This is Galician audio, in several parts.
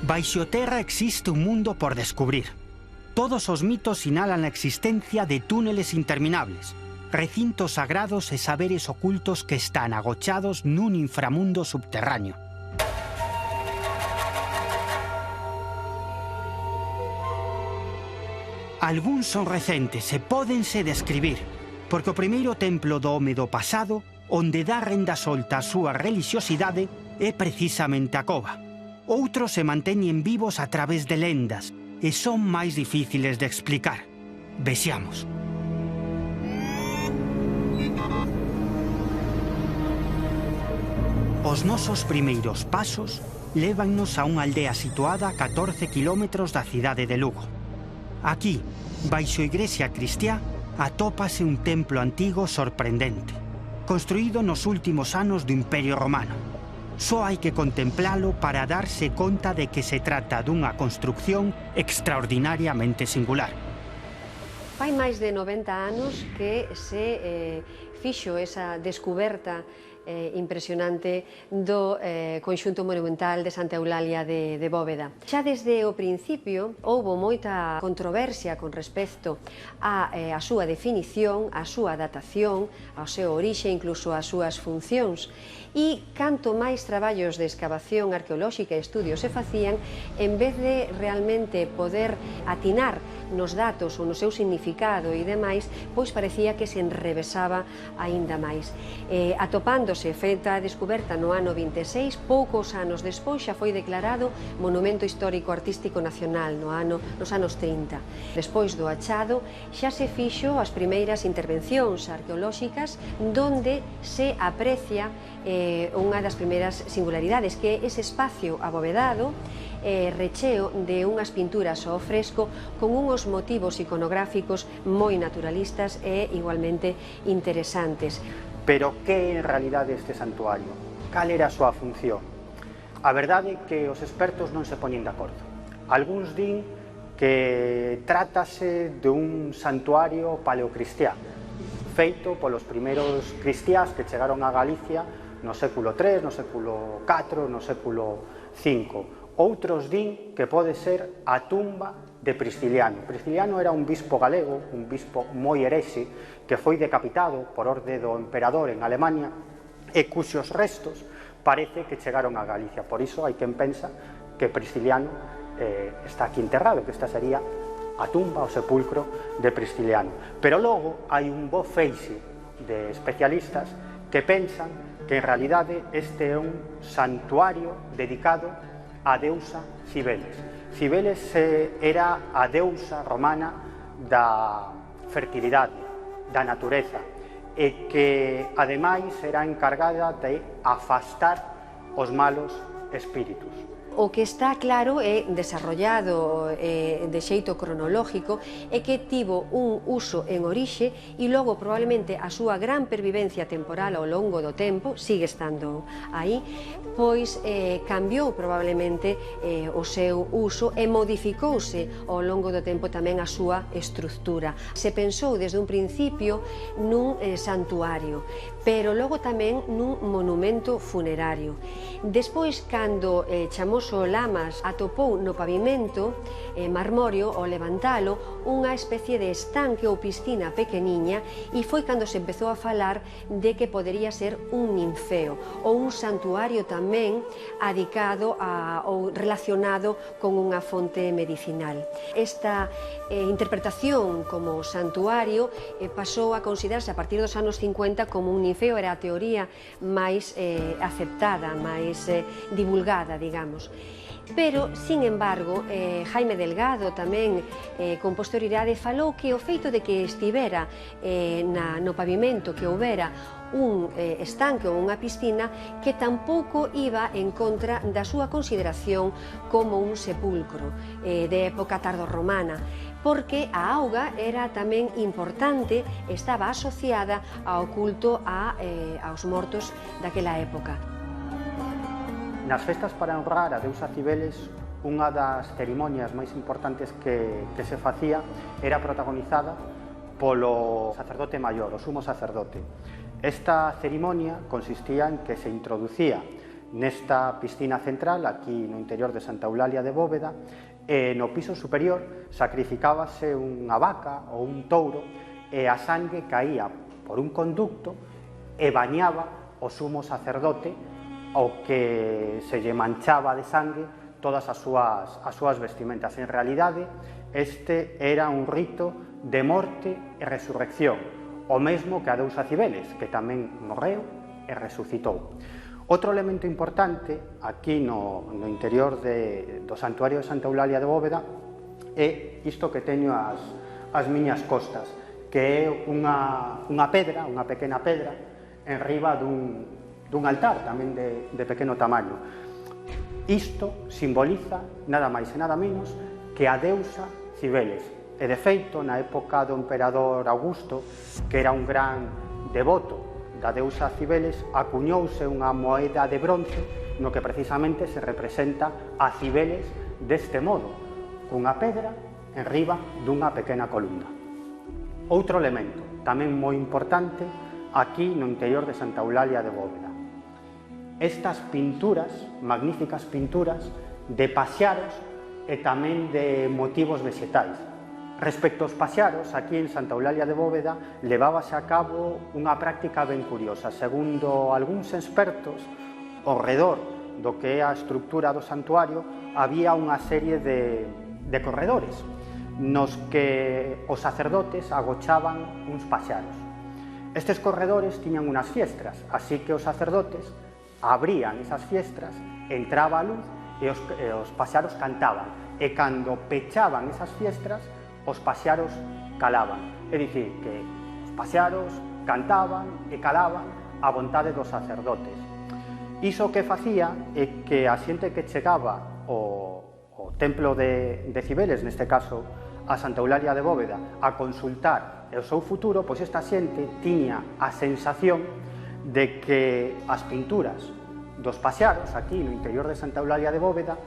Baixo terra existe un mundo por descubrir. Todos os mitos sinalan a existencia de túneles interminables, recintos sagrados e saberes ocultos que están agochados nun inframundo subterráneo. Algúns son recentes e pódense describir, porque o primeiro templo do home do pasado, onde dá renda solta a súa relixiosidade, é precisamente a cova. Outros se manteñen vivos a través de lendas e son máis difíciles de explicar. Vexamos. Os nosos primeiros pasos lévannos a unha aldea situada a 14 kilómetros da cidade de Lugo. Aquí, baixo a igrexa cristiá, atópase un templo antigo sorprendente, construído nos últimos anos do Imperio Romano. Só hai que contemplalo para darse conta de que se trata dunha construcción extraordinariamente singular. Fai máis de 90 anos que se fixo esa descuberta impresionante do conxunto monumental de Santa Eulalia de Bóveda. Xa desde o principio houbo moita controversia con respecto á súa definición, á súa datación, ao seu orixe, incluso ás súas funcións. E canto máis traballos de excavación arqueolóxica e estudios se facían, en vez de realmente poder atinar nos datos ou no seu significado e demais, pois parecía que se enrevesaba aínda máis. Atopándose feita a descoberta no ano 26, poucos anos despois xa foi declarado Monumento Histórico Artístico Nacional nos anos 30. Despois do achado, xa se fixo as primeiras intervencións arqueolóxicas donde se aprecia unha das primeiras singularidades, que é ese espacio abovedado, recheo de unhas pinturas ao fresco con uns motivos iconográficos moi naturalistas e igualmente interesantes. Pero que é en realidade este santuario? Cal era a súa función? A verdade é que os expertos non se poñen de acordo. Algúns din que trátase dun santuario paleocristiá, feito polos primeiros cristiás que chegaron a Galicia no século III, no século IV, no século V. Outros din que pode ser a tumba de Prisciliano. Prisciliano era un bispo galego, un bispo moi herexe, que foi decapitado por orde do emperador en Alemania e cuxos restos parece que chegaron a Galicia. Por iso hai quen pensa que Prisciliano está aquí enterrado, que esta sería a tumba, o sepulcro de Prisciliano. Pero logo hai un bo feixe de especialistas que pensan que en realidade este é un santuario dedicado á deusa Cibeles. Cibeles era a deusa romana da fertilidade, da natureza, e que, ademais, era encargada de afastar os malos espíritus. O que está claro e desarrollado de xeito cronológico é que tivo un uso en orixe e logo probablemente a súa gran pervivencia temporal ao longo do tempo, sigue estando aí, pois cambiou probablemente o seu uso e modificouse ao longo do tempo tamén a súa estructura. Se pensou desde un principio nun santuario, pero logo tamén nun monumento funerario. Despois, cando Chamoso Lamas atopou no pavimento marmóreo, ao levantalo, unha especie de estanque ou piscina pequeniña, e foi cando se empezou a falar de que podería ser un ninfeo ou un santuario tamén adicado ou relacionado con unha fonte medicinal. Esta interpretación como santuario pasou a considerarse a partir dos anos 50 como un ninfeo, era a teoría máis aceptada, máis divulgada, digamos. Pero, sin embargo, Jaime Delgado tamén con posterioridade falou que o feito de que estivera no pavimento, que houbera un estanque ou unha piscina, que tampouco iba en contra da súa consideración como un sepulcro de época tardorromana, porque a auga era tamén importante, estaba asociada ao culto aos mortos daquela época. Nas festas para honrar a deusa Cibeles, unha das cerimonias máis importantes que se facía era protagonizada polo sacerdote maior, o sumo sacerdote. Esta cerimonia consistía en que se introducía nesta piscina central, aquí no interior de Santa Eulalia de Bóveda, e no piso superior sacrificábase unha vaca ou un touro e a sangue caía por un conducto e bañaba o sumo sacerdote ao que se lle manchaba de sangue todas as súas vestimentas. En realidade, este era un rito de morte e resurrección, o mesmo que a deusa Cibeles, que tamén morreu e resucitou. Outro elemento importante aquí no interior do santuario de Santa Eulalia de Bóveda é isto que teño as miñas costas, que é unha pedra, unha pequena pedra, en riba dun altar tamén de pequeno tamaño. Isto simboliza nada máis e nada menos que a deusa Cibeles. E de feito, na época do emperador Augusto, que era un gran devoto da deusa Cibeles, acuñouse unha moeda de bronce no que precisamente se representa a Cibeles deste modo, cunha pedra en riba dunha pequena columna. Outro elemento, tamén moi importante, aquí no interior de Santa Eulalia de Bóveda. Estas pinturas, magníficas pinturas, de paxaros e tamén de motivos vegetais. Respecto aos paxaros, aquí en Santa Eulalia de Bóveda levábase a cabo unha práctica ben curiosa. Segundo algúns expertos, ao redor do que é a estructura do santuario había unha serie de corredores nos que os sacerdotes agochaban uns paxaros. Estes corredores tiñan unhas fiestras, así que os sacerdotes abrían esas fiestras, entraba a luz e os paxaros cantaban. E cando pechaban esas fiestras, os paxaros calaban, é dicir, que os paxaros cantaban e calaban a vontade dos sacerdotes. Iso que facía é que a xente que chegaba ao templo de Cibeles, neste caso a Santa Eulalia de Bóveda, a consultar o seu futuro, pois esta xente tiña a sensación de que as pinturas dos paxaros, aquí no interior de Santa Eulalia de Bóveda,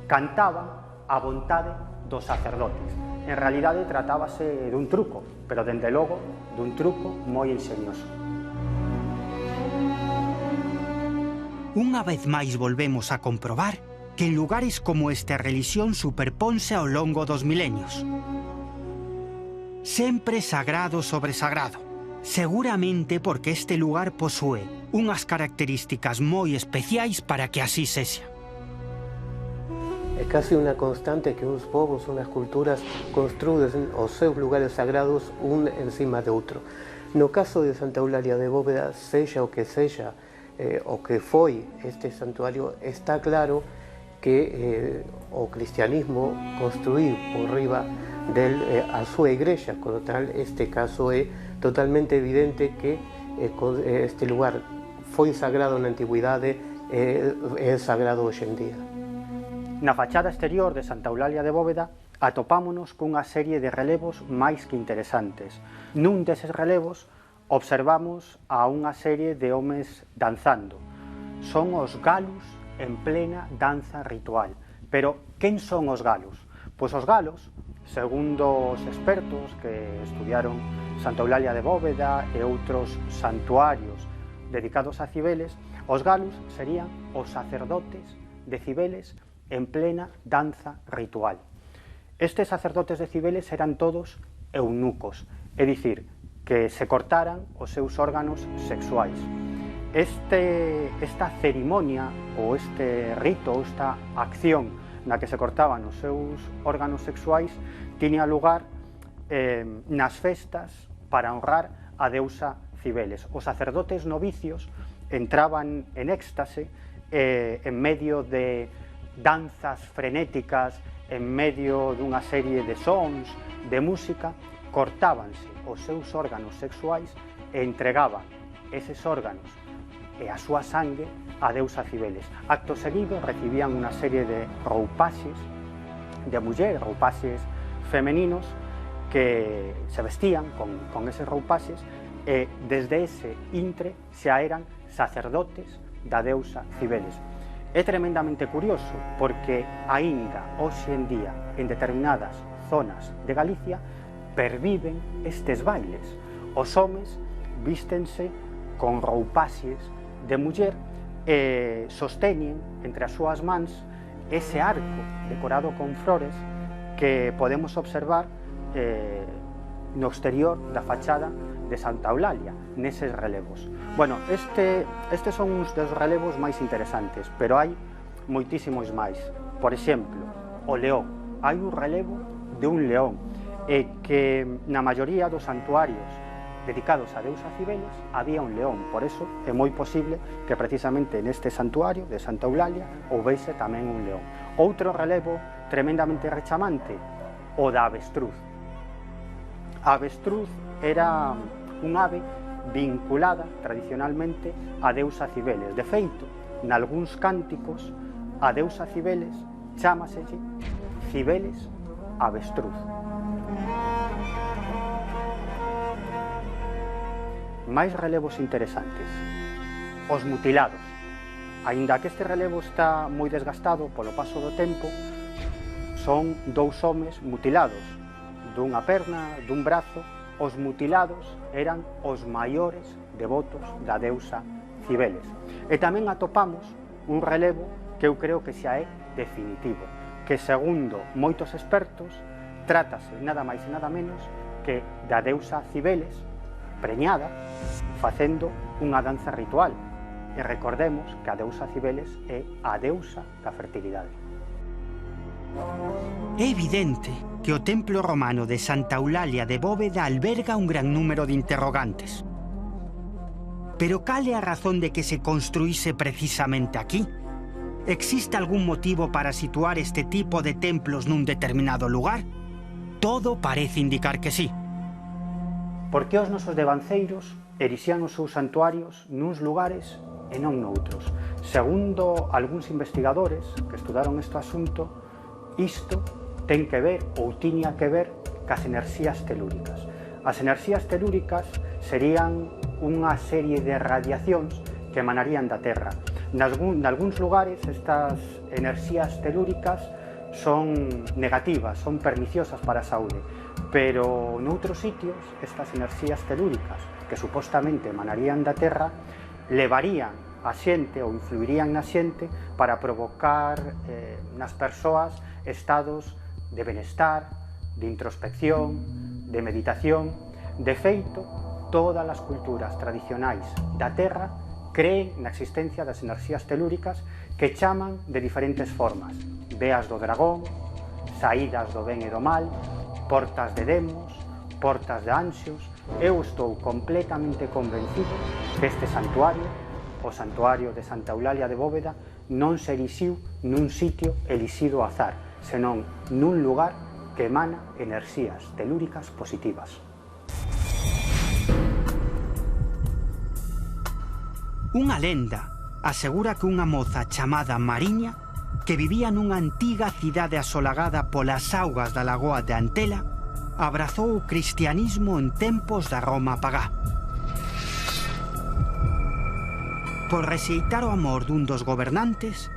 cantaban a vontade dos sacerdotes. En realidade tratábase dun truco, pero dende logo dun truco moi enxeñoso. Unha vez máis volvemos a comprobar que en lugares como este a relixión superponse ao longo dos milenios. Sempre sagrado sobre sagrado, seguramente porque este lugar posúe unhas características moi especiais para que así sexa. É casi unha constante que uns povos, unhas culturas construen os seus lugares sagrados un encima de outro. No caso de Santa Eulalia de Bóveda, sexa o que foi este santuario, está claro que o cristianismo construíu por riba a súa igrexa, con tal, este caso é totalmente evidente que este lugar foi sagrado na antigüidade e é sagrado hoxe en día. Na fachada exterior de Santa Eulalia de Bóveda atopámonos cunha serie de relevos máis que interesantes. Nun deses relevos observamos a unha serie de homes danzando. Son os galos en plena danza ritual. Pero quen son os galos? Pois os galos, segundo os expertos que estudiaron Santa Eulalia de Bóveda e outros santuarios dedicados a Cibeles, os galos serían os sacerdotes de Cibeles en plena danza ritual. Estes sacerdotes de Cibeles eran todos eunucos, é dicir, que se cortaran os seus órganos sexuais. Esta cerimonia ou este rito ou esta acción na que se cortaban os seus órganos sexuais tiña lugar nas festas para honrar a deusa Cibeles. Os sacerdotes novicios entraban en éxtase en medio de danzas frenéticas, en medio dunha serie de sons, de música, cortábanse os seus órganos sexuais e entregaban eses órganos e a súa sangue a deusa Cibeles. Acto seguido recibían unha serie de roupaxes de muller, roupaxes femeninos que se vestían con eses roupaxes e desde ese intre xa eran sacerdotes da deusa Cibeles. É tremendamente curioso porque aínda hoxe en día en determinadas zonas de Galicia perviven estes bailes. Os homes vístense con roupaxes de muller e sosteñen entre as súas mans ese arco decorado con flores que podemos observar no exterior da fachada de Santa Eulalia, neses relevos. Bueno, estes son uns dos relevos máis interesantes, pero hai moitísimos máis. Por exemplo, o león. Hai un relevo de un león, que na maioría dos santuarios dedicados a deusa Cibeles había un león, por eso é moi posible que precisamente neste santuario de Santa Eulalia houvese tamén un león. Outro relevo tremendamente rechamante, o da avestruz. A avestruz era un ave vinculada tradicionalmente a deusa Cibeles. De feito, nalgúns cánticos, a deusa Cibeles chámaselle Cibeles avestruz. Máis relevos interesantes. Os mutilados. Aínda que este relevo está moi desgastado polo paso do tempo, son dous homes mutilados, dunha perna, dun brazo. Os mutilados eran os maiores devotos da deusa Cibeles. E tamén atopamos un relevo que eu creo que xa é definitivo, que segundo moitos expertos trátase nada máis e nada menos que da deusa Cibeles preñada facendo unha danza ritual. E recordemos que a deusa Cibeles é a deusa da fertilidade. É evidente que o templo romano de Santa Eulalia de Bóveda alberga un gran número de interrogantes. Pero cal é a razón de que se construíse precisamente aquí? Existe algún motivo para situar este tipo de templos nun determinado lugar? Todo parece indicar que sí. Por que os nosos devanceiros erixían os seus santuarios nuns lugares e non noutros? Segundo algúns investigadores que estudaron este asunto, isto ten que ver ou tiña que ver cas enerxías telúricas. As enerxías telúricas serían unha serie de radiacións que emanarían da Terra. Nalgúns lugares estas enerxías telúricas son negativas, son perniciosas para a saúde, pero noutros sitios estas enerxías telúricas que supostamente emanarían da Terra levarían a xente ou influirían na xente para provocar nas persoas estados de benestar, de introspección, de meditación. De feito, todas as culturas tradicionais da Terra creen na existencia das enerxías telúricas que chaman de diferentes formas: veas do dragón, saídas do ben e do mal, portas de demos, portas de anxos. Eu estou completamente convencido que este santuario, o santuario de Santa Eulalia de Bóveda, non se erixiu nun sitio elixido ao azar, senón nun lugar que emana enerxías telúricas positivas. Unha lenda asegura que unha moza chamada Mariña, que vivía nunha antiga cidade asolagada polas augas da lagoa de Antela, abrazou o cristianismo en tempos da Roma pagá. Por rexeitar o amor dun dos gobernantes,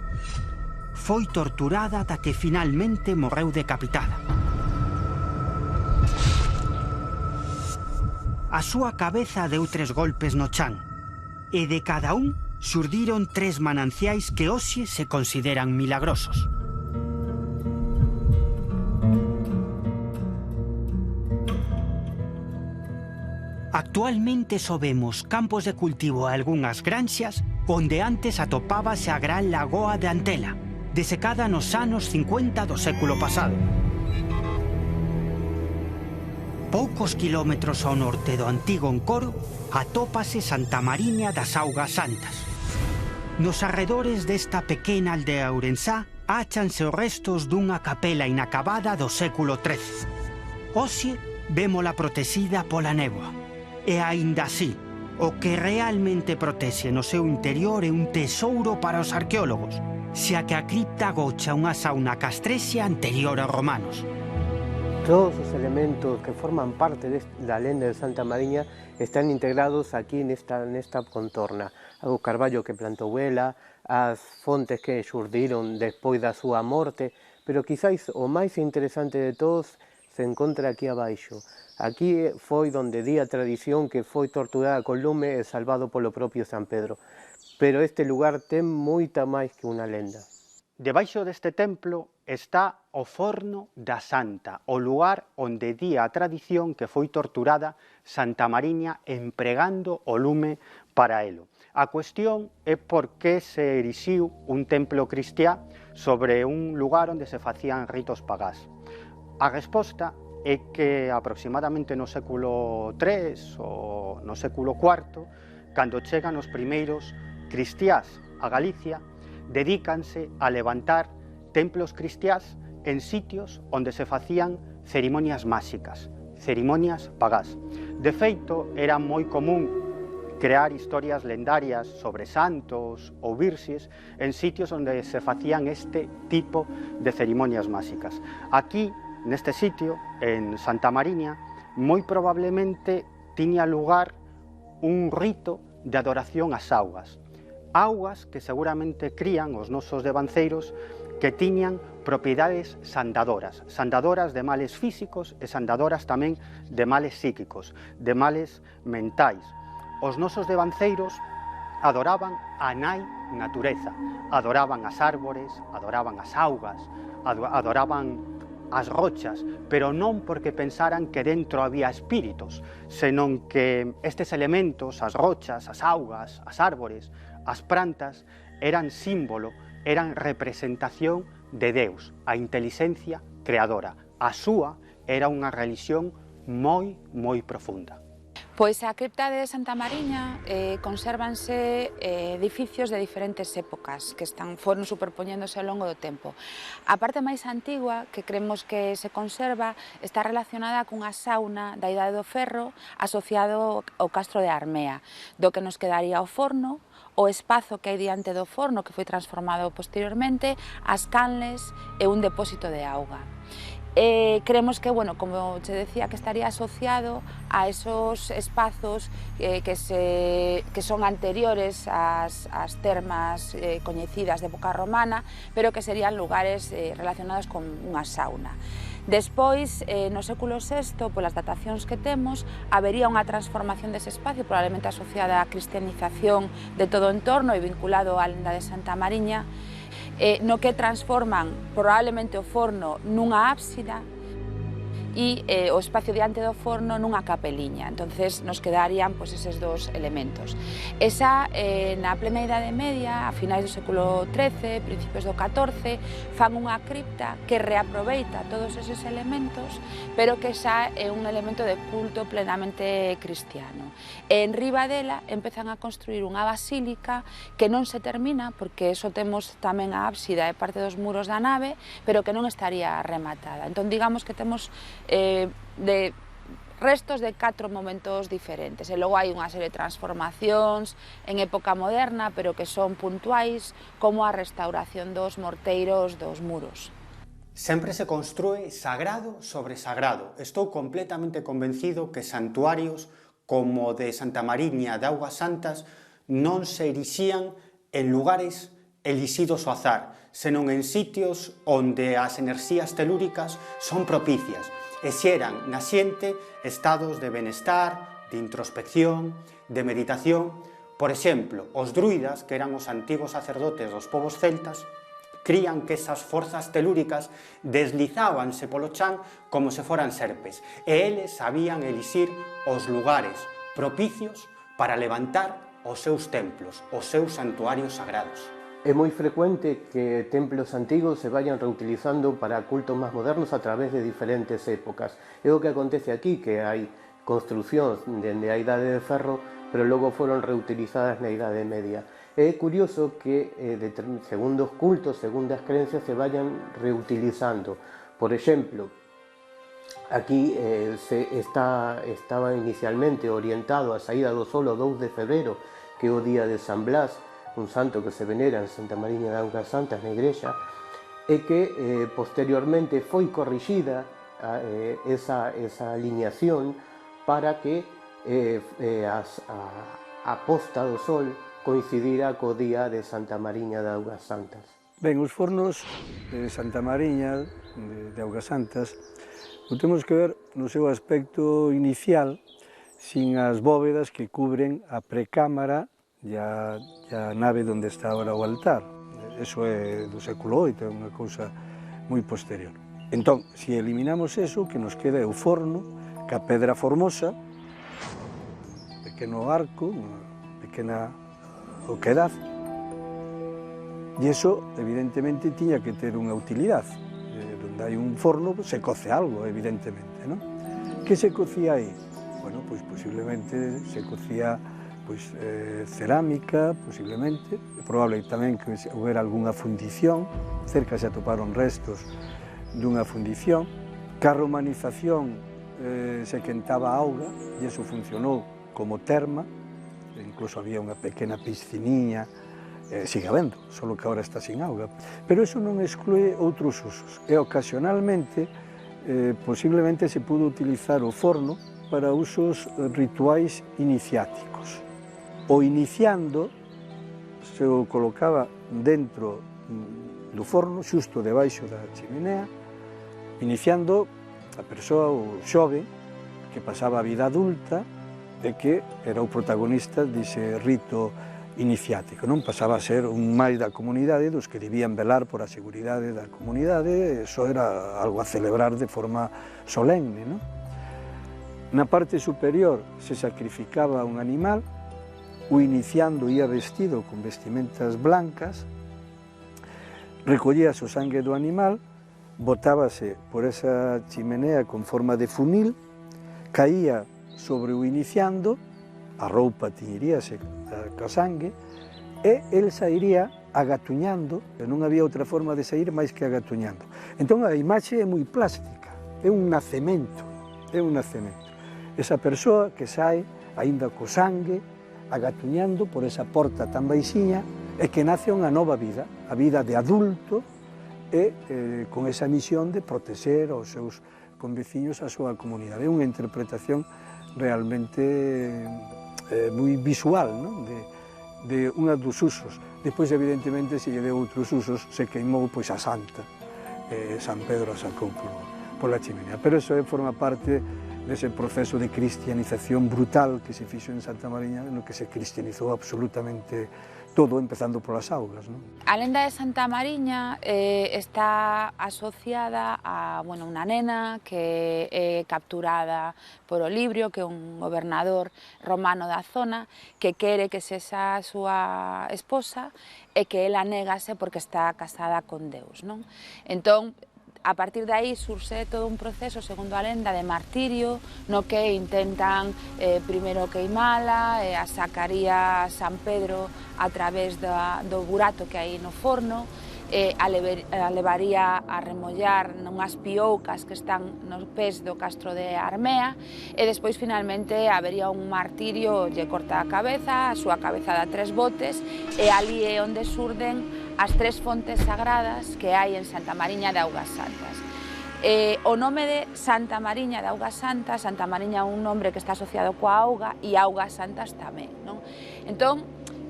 foi torturada ata que finalmente morreu decapitada. A súa cabeza deu 3 golpes no chan, e de cada un xurdiron 3 mananciais que hoxe se consideran milagrosos. Actualmente só vemos campos de cultivo e algunhas granxas onde antes atopábase a gran lagoa de Antela, desecada nos anos 50 do século pasado. Poucos kilómetros ao norte do antigo encoro atópase Santa Mariña das Augas Santas. Nos arredores desta pequena aldea ourensá áchanse os restos dunha capela inacabada do século XIII. Hoxe vémola protexida pola néboa. E aínda así, o que realmente protexe no seu interior é un tesouro para os arqueólogos, xa que a cripta agocha unha sauna castrexa anterior aos romanos. Todos os elementos que forman parte da lenda de Santa Mariña están integrados aquí nesta contorna. O carballo que plantou ela, as fontes que xurdiron despois da súa morte, pero quizáis o máis interesante de todos se encontra aquí abaixo. Aquí foi donde di a tradición que foi torturada con lume e salvado polo propio San Pedro. pero este lugar ten moita máis que unha lenda. Debaixo deste templo está o forno da Santa, o lugar onde di a tradición que foi torturada Santa Mariña empregando o lume para elo. A cuestión é por que se erixiu un templo cristiá sobre un lugar onde se facían ritos pagás. A resposta é que aproximadamente no século III ou no século IV, cando chegan os primeiros cristiás a Galicia, dedícanse a levantar templos cristiás en sitios onde se facían cerimonias máxicas, cerimonias pagás. De feito, era moi común crear historias lendarias sobre santos ou virxes en sitios onde se facían este tipo de cerimonias máxicas. Aquí, neste sitio, en Santa Mariña, moi probablemente tiña lugar un rito de adoración ás augas. Augas que seguramente crían os nosos devanceiros que tiñan propiedades sandadoras, sandadoras de males físicos e sandadoras tamén de males psíquicos, de males mentais. Os nosos devanceiros adoraban a nai natureza, adoraban as árbores, adoraban as augas, adoraban as rochas, pero non porque pensaran que dentro había espíritos, senón que estes elementos, as rochas, as augas, as árbores, as plantas, eran símbolo, eran representación de Deus, a inteligencia creadora. A súa era unha religión moi profunda. Pois a cripta de Santa Mariña consérvanse edificios de diferentes épocas que foron superpoñéndose ao longo do tempo. A parte máis antigua, que creemos que se conserva, está relacionada cunha sauna da Idade do Ferro asociado ao castro de Armea, do que nos quedaría o forno, o espazo que hai diante do forno, que foi transformado posteriormente, as canles e un depósito de auga. Creemos que, bueno, como te decía, que estaría asociado a esos espazos que son anteriores ás termas coñecidas de época romana, pero que serían lugares relacionados con unha sauna. Despois, no século VI, polas datacións que temos, habería unha transformación dese espacio, probablemente asociada á cristianización de todo o entorno e vinculado á lenda de Santa Mariña, no que transforman probablemente o forno nunha ábsida e o espacio diante do forno nunha capeliña. Entonces nos quedarían pois, eses dos elementos. Esa, na plena Idade Media, a finais do século XIII, principios do XIV, fan unha cripta que reaproveita todos eses elementos, pero que xa é un elemento de culto plenamente cristiano. E en riba dela empezan a construir unha basílica que non se termina, porque eso temos tamén a ábsida e parte dos muros da nave, pero que non estaría rematada. Entón, digamos que temos de restos de 4 momentos diferentes. E logo hai unha serie de transformacións en época moderna, pero que son puntuais, como a restauración dos morteiros dos muros. Sempre se construe sagrado sobre sagrado. Estou completamente convencido que santuarios como o de Santa Mariña de Augas Santas non se erixían en lugares elixidos ao azar, senón en sitios onde as enerxías telúricas son propicias e xeran na xente estados de benestar, de introspección, de meditación. Por exemplo, os druidas, que eran os antigos sacerdotes dos povos celtas, crían que esas forzas telúricas deslizábanse polo chan como se foran serpes, e eles sabían elixir os lugares propicios para levantar os seus templos, os seus santuarios sagrados. É moi frecuente que templos antigos se vayan reutilizando para cultos máis modernos a través de diferentes épocas. É o que acontece aquí, que hai construcións dende a Idade de Ferro, pero logo foron reutilizadas na Idade Media. É curioso que segundos cultos, segundas creencias, se vayan reutilizando. Por exemplo, aquí estaba inicialmente orientado a saída do sol o 2 de febrero, que é o día de San Blas, un santo que se venera en Santa Mariña de Augas Santas na igrexa, e que posteriormente foi corrixida esa alineación para que a posta do sol coincidira co día de Santa Mariña de Augas Santas. Ben, os fornos de Santa Mariña de Augas Santas o temos que ver no seu aspecto inicial, sin as bóvedas que cubren a precámara e a nave onde está agora o altar. Eso é do século VIII, é unha cousa moi posterior. Entón, se eliminamos eso, o que nos queda é o forno, ca pedra formosa, pequeno arco, unha pequena oquedad, e iso, evidentemente, tiña que ter unha utilidade. Donde hai un forno, se coce algo, evidentemente, non? Que se cocía aí? Bueno, pois posiblemente se cocía cerámica, posiblemente, é probable tamén que houbera algunha fundición, cerca se atoparon restos dunha fundición, que a romanización se quentaba a auga, e iso funcionou como terma, incluso había unha pequena pisciniña, sigue habendo, só que agora está sin auga. Pero iso non exclúe outros usos, e ocasionalmente, posiblemente se pudo utilizar o forno para usos rituais iniciáticos. O iniciando se o colocaba dentro do forno, xusto debaixo da chimenea, iniciando a persoa, o xove, que pasaba a vida adulta e que era o protagonista dese rito iniciático, non? Pasaba a ser un máis da comunidade, dos que debían velar por a seguridade da comunidade, eso era algo a celebrar de forma solemne, non? Na parte superior se sacrificaba un animal, o iniciando ia vestido con vestimentas blancas, recollíase o sangue do animal, botábase por esa chimenea con forma de funil, caía sobre o iniciando, a roupa tiñiríase ca sangue, e el sairía agatuñando, e non había outra forma de sair máis que agatuñando. Entón a imaxe é moi plástica, é un nacemento, é un nacemento. Esa persoa que sai, aínda co sangue, agatuñando por esa porta tan baixiña, e que nace unha nova vida, a vida de adulto, e con esa misión de protexer aos seus conveciños, a súa comunidade. É unha interpretación realmente moi visual, non? De unha dos usos. Despois, evidentemente, se lle deu outros usos, se queimou pois a Santa, San Pedro a sacou pola chimenea. Pero eso forma parte dese proceso de cristianización brutal que se fixo en Santa Mariña, no que se cristianizou absolutamente todo, empezando polas augas, non? A lenda de Santa Mariña está asociada a unha nena que é capturada por Olibrio, que é un gobernador romano da zona, que quere que sexa a súa esposa e que ela negase porque está casada con Deus, non? Entón, a partir de aí surxe todo un proceso, segundo a lenda, de martirio, no que intentan primeiro queimala, a sacaría San Pedro a través do burato que hai no forno, a levaría a remollar nunhas pioucas que están nos pés do castro de Armea, e despois finalmente habería un martirio, lle corta a cabeza, a súa cabeza dá 3 botes, e ali é onde surden as 3 fontes sagradas que hai en Santa Mariña de Augas Santas. O nome de Santa Mariña de Augas Santas, Santa Mariña é un nombre que está asociado coa auga, e Augas Santas tamén, non? Entón,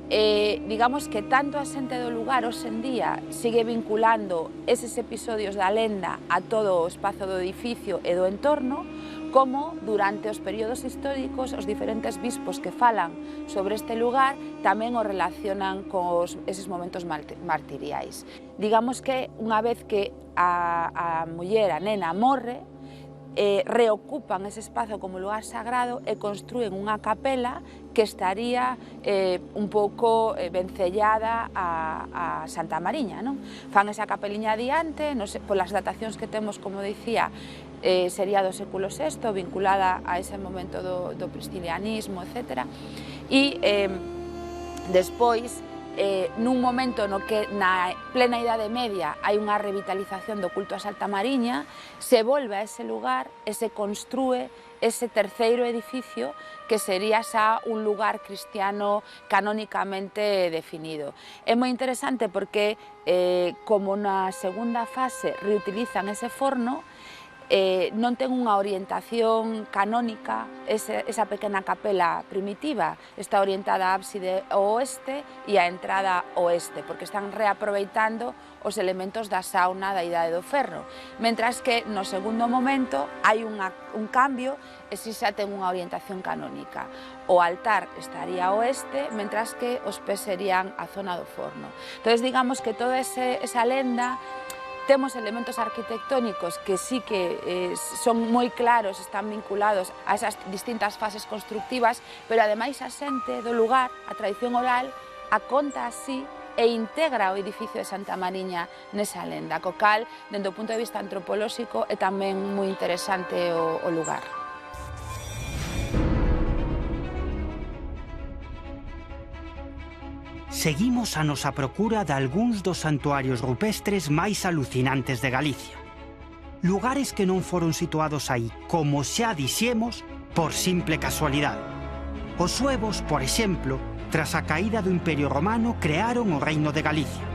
digamos que tanto a xente do lugar hoxe en día sigue vinculando eses episodios da lenda a todo o espazo do edificio e do entorno, como durante os períodos históricos os diferentes bispos que falan sobre este lugar tamén o relacionan con eses momentos martiriais. Digamos que unha vez que a muller, a nena, morre, reocupan ese espazo como lugar sagrado e construen unha capela que estaría un pouco vencellada a Santa Mariña, non? Fan esa capeliña adiante, polas datacións que temos, como dicía, sería do século VI, vinculada a ese momento do priscilianismo, etc. E despois, nun momento no que na plena Idade Media hai unha revitalización do culto a Santa Mariña, se volve a ese lugar e se construe ese terceiro edificio que sería xa un lugar cristiano canónicamente definido. É moi interesante porque, como na segunda fase reutilizan ese forno, non ten unha orientación canónica, esa pequena capela primitiva está orientada a ábside ao oeste e a entrada oeste, porque están reaproveitando os elementos da sauna da Idade do Ferro, mentras que no segundo momento hai un cambio e si xa ten unha orientación canónica. O altar estaría ao oeste, mentras que os pés serían a zona do forno. Entón, digamos que toda esa lenda, temos elementos arquitectónicos que sí que son moi claros, están vinculados a esas distintas fases constructivas, pero ademais a xente do lugar, a tradición oral, a conta así e integra o edificio de Santa Mariña nesa lenda, co cal, dende o punto de vista antropolóxico, é tamén moi interesante o lugar. Seguimos a nosa procura de algúns dos santuarios rupestres máis alucinantes de Galicia. Lugares que non foron situados aí, como xa dixemos, por simple casualidade. Os suevos, por exemplo, tras a caída do Imperio Romano, crearon o Reino de Galicia.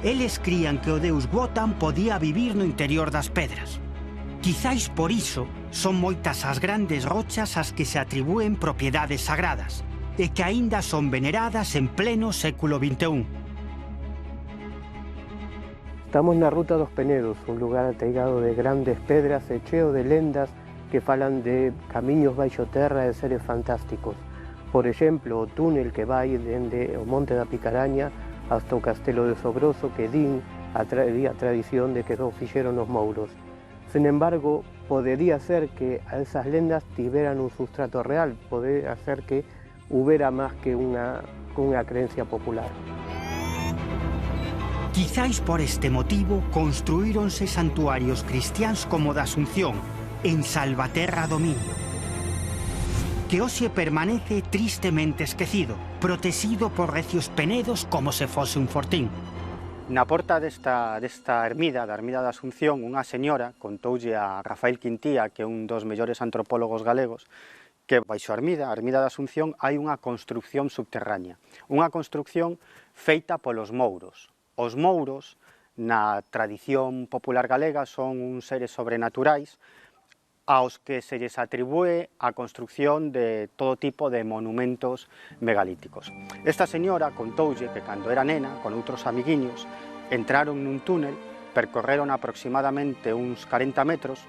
Eles crían que o deus Wotan podía vivir no interior das pedras. Quizáis por iso son moitas as grandes rochas ás que se atribúen propiedades sagradas, e que aínda son veneradas en pleno século XXI. Estamos na Ruta dos Penedos, un lugar ateigado de grandes pedras e cheo de lendas que falan de camiños baixo terra e seres fantásticos. Por exemplo, o túnel que vai dende o Monte da Picaraña hasta o Castelo de Sobroso, que din a tradición de que o fixeron os mouros. Sin embargo, podería ser que esas lendas tiveran un sustrato real, podería ser que hubiera más que una creencia popular. Quizáis por este motivo construíronse santuarios cristiáns como da Asunción, en Salvaterra do Miño, que hoxe permanece tristemente esquecido, protegido por recios penedos como se fose un fortín. Na porta desta ermida, da Ermida da Asunción, unha señora contoulle a Rafael Quintía, que é un dos mellores antropólogos galegos, que baixo a Ermida da Asunción, hai unha construcción subterránea, unha construcción feita polos mouros. Os mouros, na tradición popular galega, son uns seres sobrenaturais aos que se lles atribúe a construcción de todo tipo de monumentos megalíticos. Esta señora contoulle que cando era nena, con outros amiguiños, entraron nun túnel, percorreron aproximadamente uns 40 metros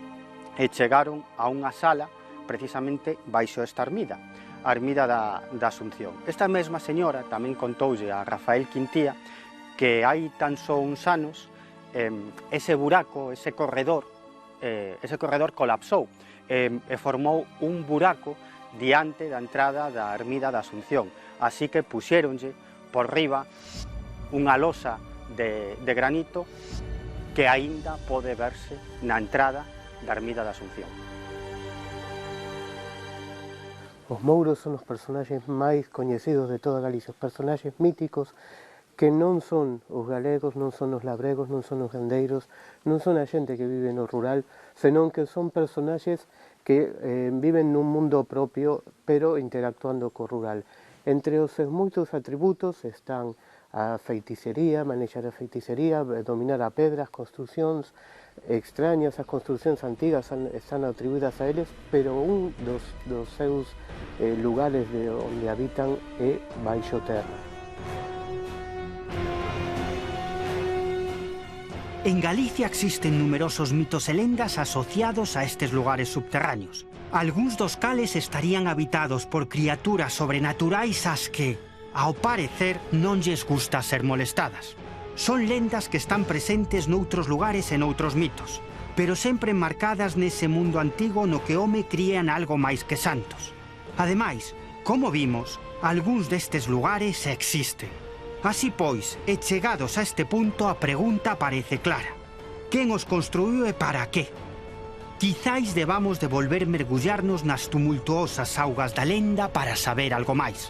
e chegaron a unha sala precisamente baixo esta ermida, a Ermida da Asunción. Esta mesma señora tamén contoulle a Rafael Quintía que hai tan só uns anos ese buraco, ese corredor colapsou e formou un buraco diante da entrada da Ermida da Asunción, así que puxéronlle por riba unha losa de granito que aínda pode verse na entrada da Ermida da Asunción. Os mouros son os personaxes máis coñecidos de toda Galicia, os personaxes míticos que non son os galegos, non son os labregos, non son os gandeiros, non son a xente que vive no rural, senón que son personaxes que viven nun mundo propio, pero interactuando co rural. Entre os seus moitos atributos están a feiticería, manexar a feiticería, dominar a pedra, as construcións extrañas, as construcións antigas están atribuídas a eles, pero un dos seus lugares de onde habitan é baixo terra. En Galicia existen numerosos mitos e lendas asociados a estes lugares subterráneos. Algúns dos cales estarían habitados por criaturas sobrenaturais ás que, ao parecer, non lles gusta ser molestadas. Son lendas que están presentes noutros lugares e noutros mitos, pero sempre enmarcadas nese mundo antigo no que o home cría en algo máis que santos. Ademais, como vimos, algúns destes lugares existen. Así pois, e chegados a este punto, a pregunta parece clara. Quen os construíu e para qué? Quizáis debamos de volver mergullarnos nas tumultuosas augas da lenda para saber algo máis.